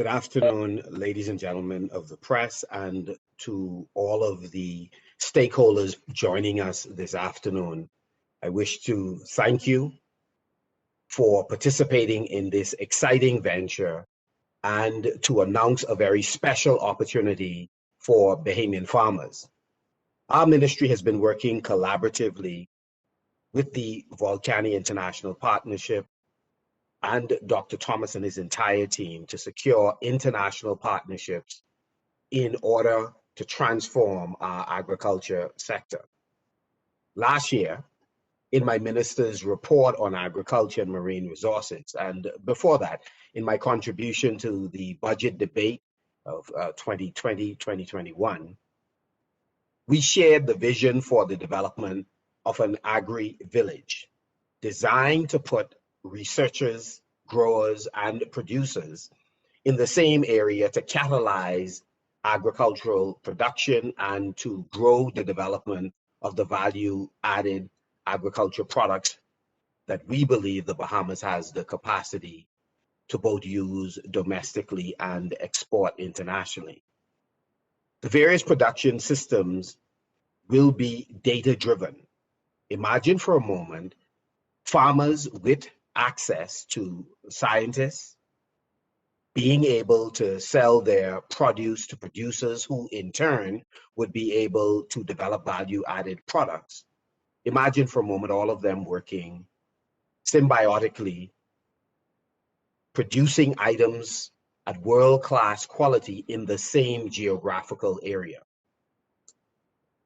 Good afternoon, ladies and gentlemen of the press, and to all of the stakeholders joining us this afternoon. I wish to thank you for participating in this exciting venture and to announce a very special opportunity for Bahamian farmers. Our ministry has been working collaboratively with the Volcani International Partnership and Dr. Thomas and his entire team to secure international partnerships in order to transform our agriculture sector. Last year, in my minister's report on agriculture and marine resources, and before that, in my contribution to the budget debate of 2020-2021, we shared the vision for the development of an agri-village designed to put researchers, growers, and producers in the same area to catalyze agricultural production and to grow the development of the value-added agriculture products that we believe the Bahamas has the capacity to both use domestically and export internationally. The various production systems will be data-driven. Imagine for a moment farmers with access to scientists being able to sell their produce to producers who in turn would be able to develop value-added products. Imagine for a moment all of them working symbiotically, producing items at world-class quality in the same geographical area.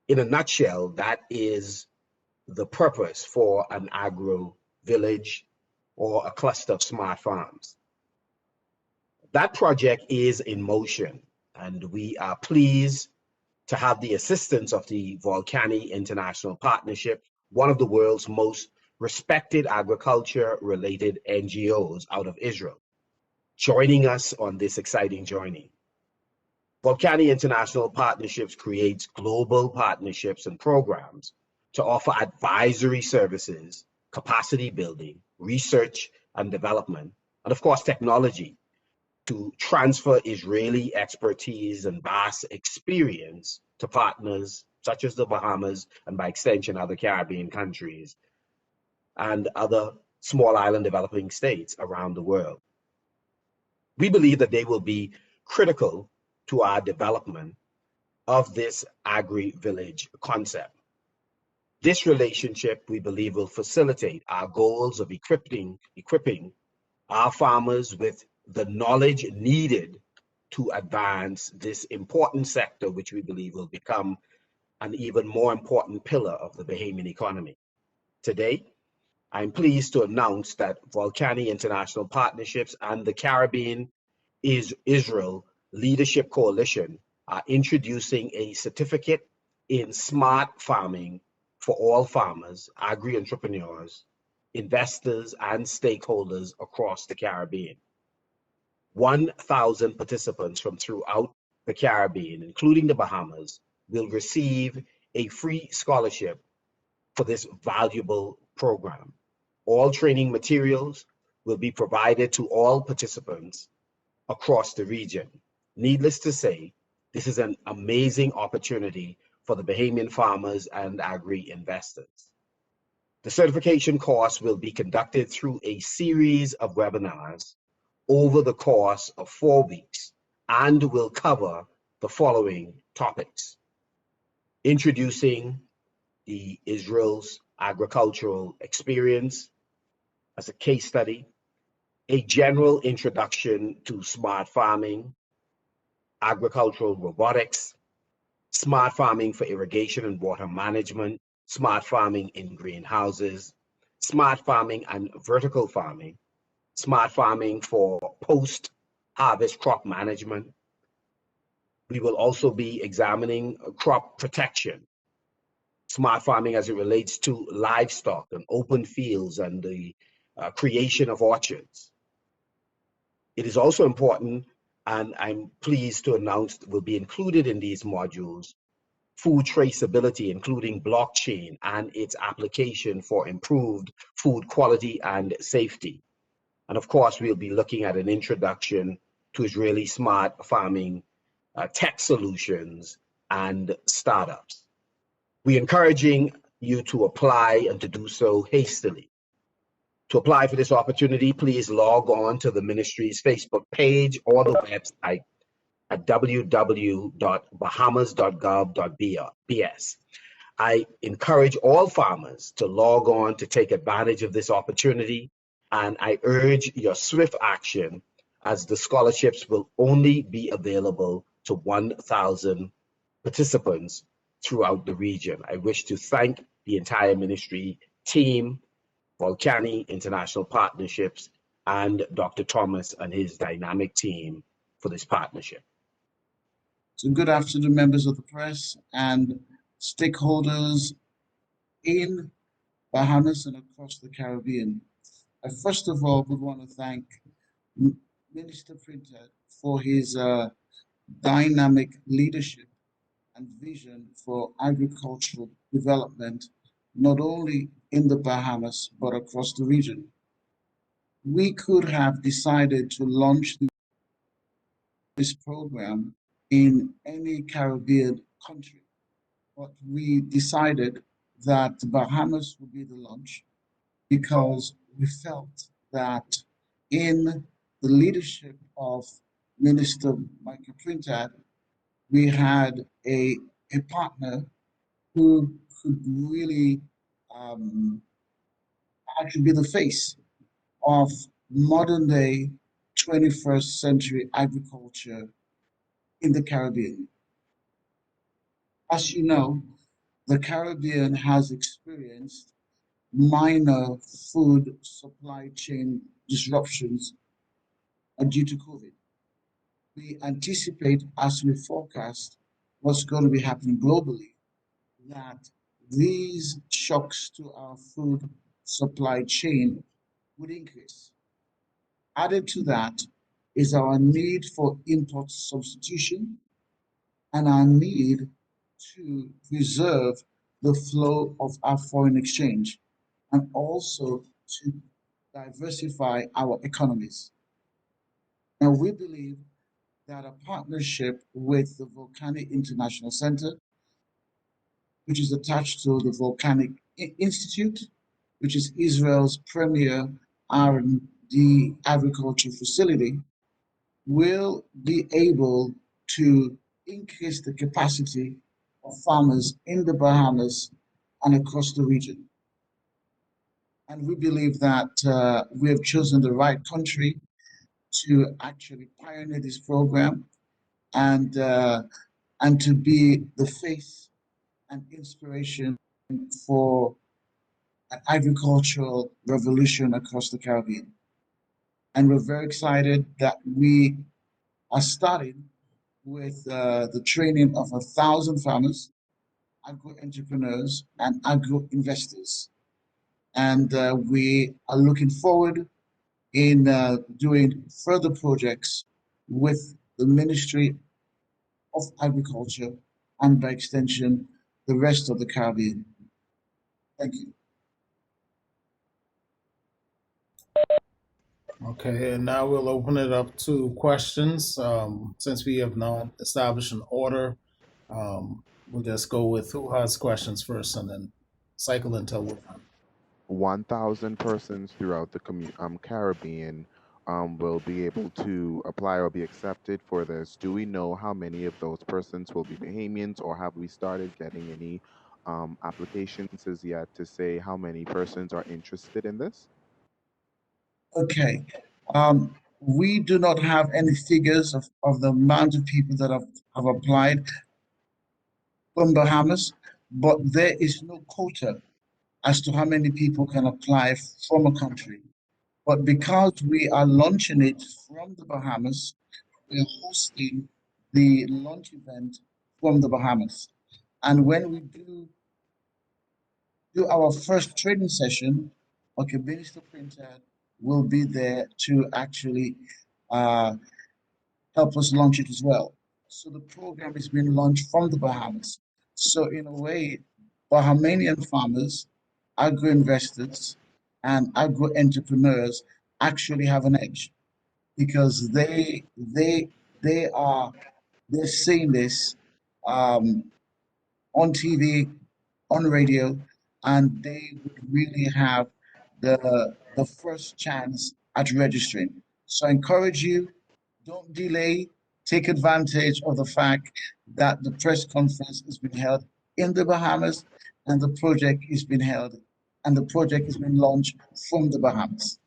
In a nutshell, that is the purpose for an agro-village or a cluster of smart farms. That project is in motion, and we are pleased to have the assistance of the Volcani International Partnership, one of the world's most respected agriculture-related NGOs out of Israel, joining us on this exciting journey. Volcani International Partnerships creates global partnerships and programs to offer advisory services, capacity building, research and development, and of course, technology to transfer Israeli expertise and vast experience to partners such as the Bahamas and by extension other Caribbean countries and other small island developing states around the world. We believe that they will be critical to our development of this agri-village concept. This relationship, we believe, will facilitate our goals of equipping our farmers with the knowledge needed to advance this important sector, which we believe will become an even more important pillar of the Bahamian economy. Today, I'm pleased to announce that Volcani International Partnerships and the Caribbean Israel Leadership Coalition are introducing a certificate in smart farming for all farmers, agri-entrepreneurs, investors, and stakeholders across the Caribbean. 1,000 participants from throughout the Caribbean, including the Bahamas, will receive a free scholarship for this valuable program. All training materials will be provided to all participants across the region. Needless to say, this is an amazing opportunity for the Bahamian farmers and agri-investors. The certification course will be conducted through a series of webinars over the course of 4 weeks and will cover the following topics: introducing the Israel's agricultural experience as a case study, a general introduction to smart farming, agricultural robotics, smart farming for irrigation and water management, smart farming in greenhouses, smart farming and vertical farming, smart farming for post-harvest crop management. We will also be examining crop protection, smart farming as it relates to livestock and open fields and the creation of orchards. It is also important, and I'm pleased to announce will be included in these modules, food traceability, including blockchain and its application for improved food quality and safety. And of course, we'll be looking at an introduction to Israeli smart farming tech solutions and startups. We're encouraging you to apply and to do so hastily. To apply for this opportunity, please log on to the ministry's Facebook page or the website at www.bahamas.gov.bs. I encourage all farmers to log on to take advantage of this opportunity, and I urge your swift action as the scholarships will only be available to 1,000 participants throughout the region. I wish to thank the entire ministry team, Volcani International Partnerships, and Dr. Thomas and his dynamic team for this partnership. So good afternoon, members of the press and stakeholders in Bahamas and across the Caribbean. I first of all would want to thank Minister Pintard for his dynamic leadership and vision for agricultural development, not only in the Bahamas, but across the region. We could have decided to launch this program in any Caribbean country, but we decided that the Bahamas would be the launch because we felt that in the leadership of Minister Michael Pintard, we had a partner who could really actually be the face of modern day 21st century agriculture in the Caribbean. As you know, the Caribbean has experienced minor food supply chain disruptions due to COVID. We anticipate, as we forecast what's going to be happening globally, that these shocks to our food supply chain would increase. Added to that is our need for import substitution and our need to preserve the flow of our foreign exchange and also to diversify our economies. Now, we believe that a partnership with the Volcani International Center, which is attached to the Volcanic Institute, which is Israel's premier R&D agriculture facility, will be able to increase the capacity of farmers in the Bahamas and across the region. And we believe that we have chosen the right country to actually pioneer this program and to be the face and inspiration for an agricultural revolution across the Caribbean. And we're very excited that we are starting with the training of 1,000 farmers, agro-entrepreneurs, and agro-investors. And we are looking forward in doing further projects with the Ministry of Agriculture and by extension, the rest of the Caribbean. Thank you. Okay, and now we'll open it up to questions. Since we have not established an order, we'll just go with who has questions first and then cycle until we're done. 1,000 persons throughout the Caribbean will be able to apply or be accepted for this. Do we know how many of those persons will be Bahamians, or have we started getting any applications as yet to say how many persons are interested in this? Okay. We do not have any figures of the amount of people that have applied from Bahamas, but there is no quota as to how many people can apply from a country. But because we are launching it from the Bahamas, we are hosting the launch event from the Bahamas. And when we do our first training session, okay, Minister Pintard will be there to actually help us launch it as well. So the program is being launched from the Bahamas. So in a way, Bahamian farmers, agro investors, and agro entrepreneurs actually have an edge because they're seeing this um, on TV, on radio, and they would really have the first chance at registering. So I encourage you, don't delay, take advantage of the fact that the press conference has been held in the Bahamas and the project is being held and the project has been launched from the Bahamas.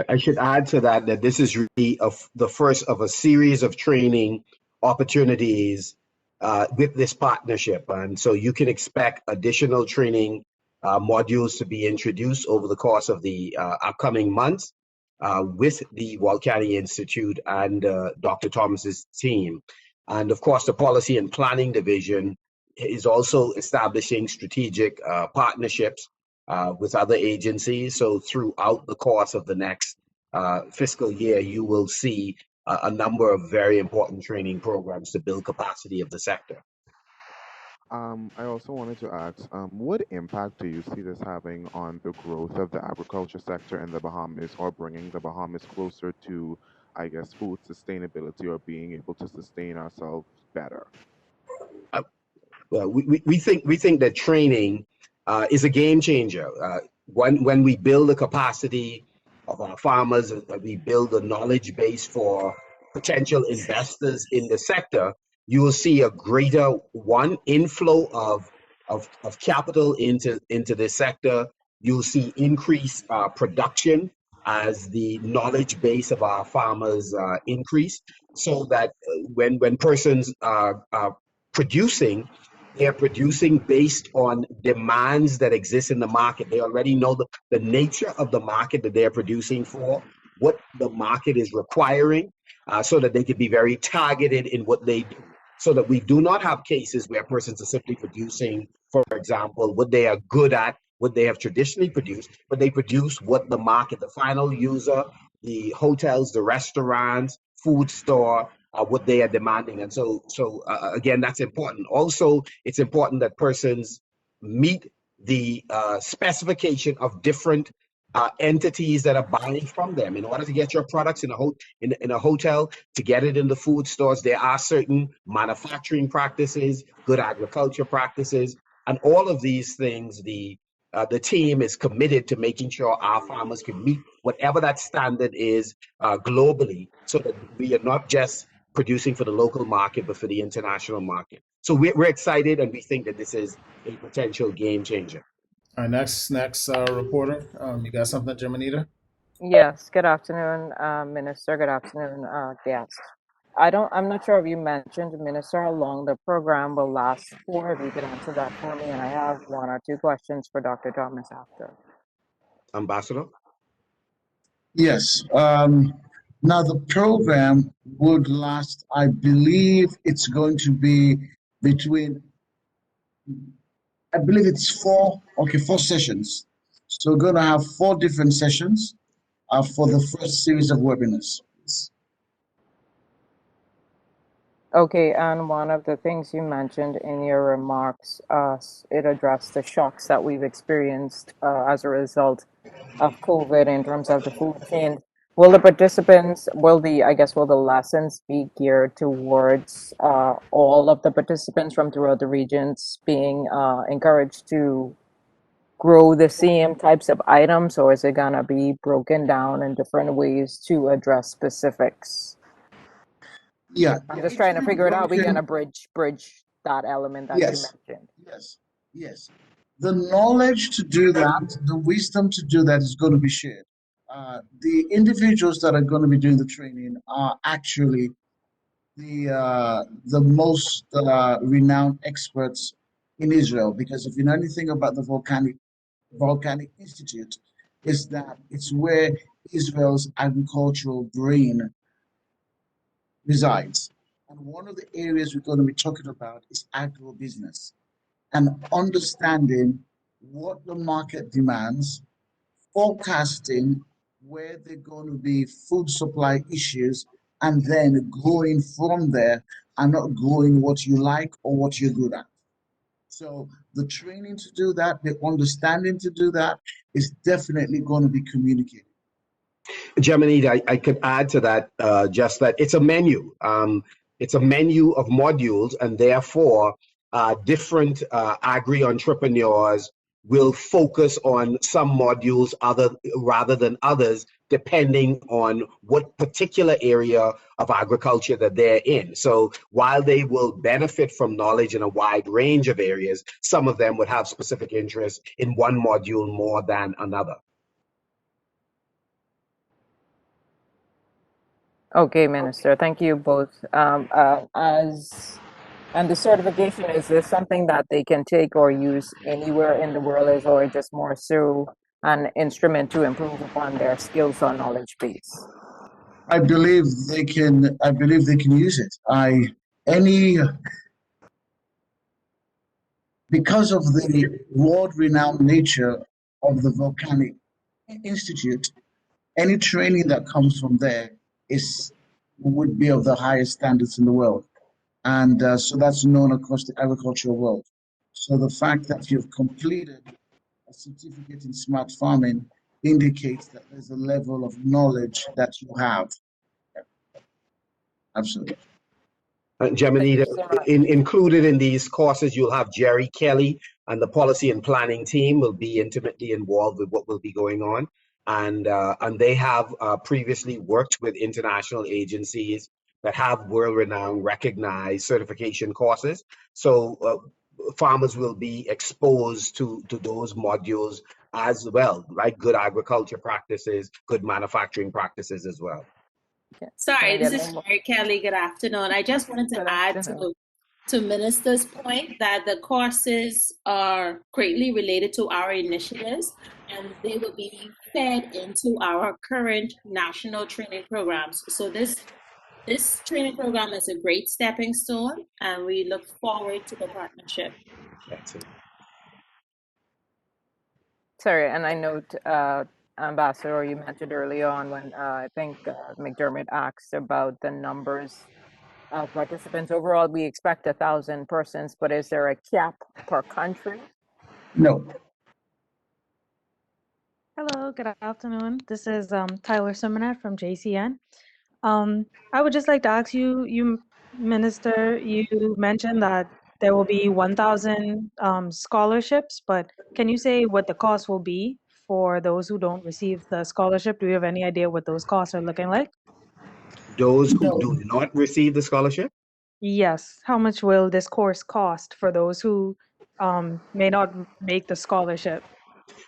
I should add to that that this is really the first of a series of training opportunities with this partnership. And so you can expect additional training modules to be introduced over the course of the upcoming months with the Volcani Institute and Dr. Thomas's team. And of course, the Policy and Planning Division is also establishing strategic partnerships with other agencies. So throughout the course of the next fiscal year, you will see a number of very important training programs to build capacity of the sector. I also wanted to ask, what impact do you see this having on the growth of the agriculture sector in the Bahamas, or bringing the Bahamas closer to, I guess, food sustainability, or being able to sustain ourselves better? Well, we think that training is a game changer. When we build the capacity of our farmers, we build a knowledge base for potential investors in the sector, you will see a greater inflow of capital into this sector. You'll see increased production as the knowledge base of our farmers increase, so that when persons are producing, they're producing based on demands that exist in the market. They already know the nature of the market that they're producing for, what the market is requiring, so that they can be very targeted in what they do. So that we do not have cases where persons are simply producing, for example, what they are good at, what they have traditionally produced, but they produce what the market, the final user, the hotels, the restaurants, food store, what they are demanding. And so again, that's important. Also, it's important that persons meet the specification of different entities that are buying from them. In order to get your products in a hotel, to get it in the food stores, there are certain manufacturing practices, good agriculture practices, and all of these things. The team is committed to making sure our farmers can meet whatever that standard is globally, so that we are not just producing for the local market, but for the international market. So we're excited, and we think that this is a potential game changer. All right, next reporter. You got something, Jimanita? Yes, good afternoon, Minister. Good afternoon, guests. I'm not sure if you mentioned, Minister, how long the program will last for. If you could answer that for me, and I have one or two questions for Dr. Thomas after. Ambassador? Yes. Now the program would last, I believe it's going to be between, I believe it's four sessions. So we're going to have 4 different sessions for the first series of webinars. Okay, and one of the things you mentioned in your remarks, it addressed the shocks that we've experienced as a result of COVID in terms of the food chain. Will the participants, will the lessons be geared towards all of the participants from throughout the regions being encouraged to grow the same types of items, or is it gonna be broken down in different ways to address specifics? Yeah, I'm yeah, just it's trying to really figure it out. We're broken. gonna bridge that element that you Yes, mentioned. yes, yes. The knowledge to do that, the wisdom to do that is going to be shared. The individuals that are going to be doing the training are actually the most renowned experts in Israel, because if you know anything about the Volcanic Institute, is that it's where Israel's agricultural brain resides. And one of the areas we're going to be talking about is agribusiness and understanding what the market demands, forecasting where they're going to be food supply issues, and then growing from there and not growing what you like or what you're good at. So the training to do that, the understanding to do that is definitely going to be communicated. Gemini, I could add to that just that it's a menu. It's a menu of modules, and therefore, different agri entrepreneurs will focus on some modules other rather than others, depending on what particular area of agriculture that they're in. So while they will benefit from knowledge in a wide range of areas, some of them would have specific interest in one module more than another. Okay, Minister. Thank you both. And the certification, is this something that they can take or use anywhere in the world, is or just more so an instrument to improve upon their skills or knowledge base? I believe they can. I believe they can use it. Any because of the world-renowned nature of the Volcanic Institute, any training that comes from there is would be of the highest standards in the world, and so that's known across the agricultural world. So the fact that you've completed a certificate in smart farming indicates that there's a level of knowledge that you have. Absolutely. Gemini, So much. included in these courses, you'll have Jerry Kelly, and the policy and planning team will be intimately involved with what will be going on. And they have previously worked with international agencies that have world-renowned recognized certification courses. So farmers will be exposed to those modules as well, like good agriculture practices, good manufacturing practices as well. Can I Sorry, this get is any more? Sherry Kelly. Good afternoon. I just wanted to Good add afternoon. to Minister's point that the courses are greatly related to our initiatives and they will be fed into our current national training programs. So this training program is a great stepping stone and we look forward to the partnership. Excellent. Sorry, and I note, Ambassador, you mentioned early on when I think McDermott asked about the numbers of participants. Overall, we expect 1,000 persons, but is there a cap per country? No. Hello, good afternoon. This is Tyler Simonet from JCN. I would just like to ask you, Minister, you mentioned that there will be 1,000 scholarships, but can you say what the cost will be for those who don't receive the scholarship? Do you have any idea what those costs are looking like? Those who No. do not receive the scholarship? Yes. How much will this course cost for those who may not make the scholarship?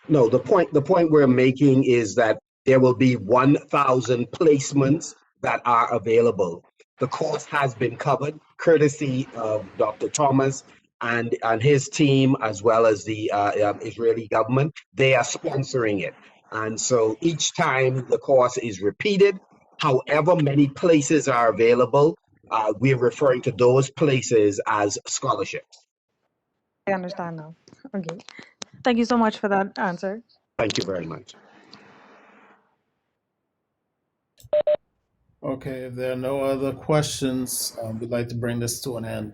No, the point we're making is that there will be 1,000 placements that are available. The cost has been covered, courtesy of Dr. Thomas and his team, as well as the Israeli government. They are sponsoring it, and so each time the course is repeated, however many places are available, we're referring to those places as scholarships. I understand now. Okay. Thank you so much for that answer. Thank you very much. Okay, if there are no other questions, we'd like to bring this to an end.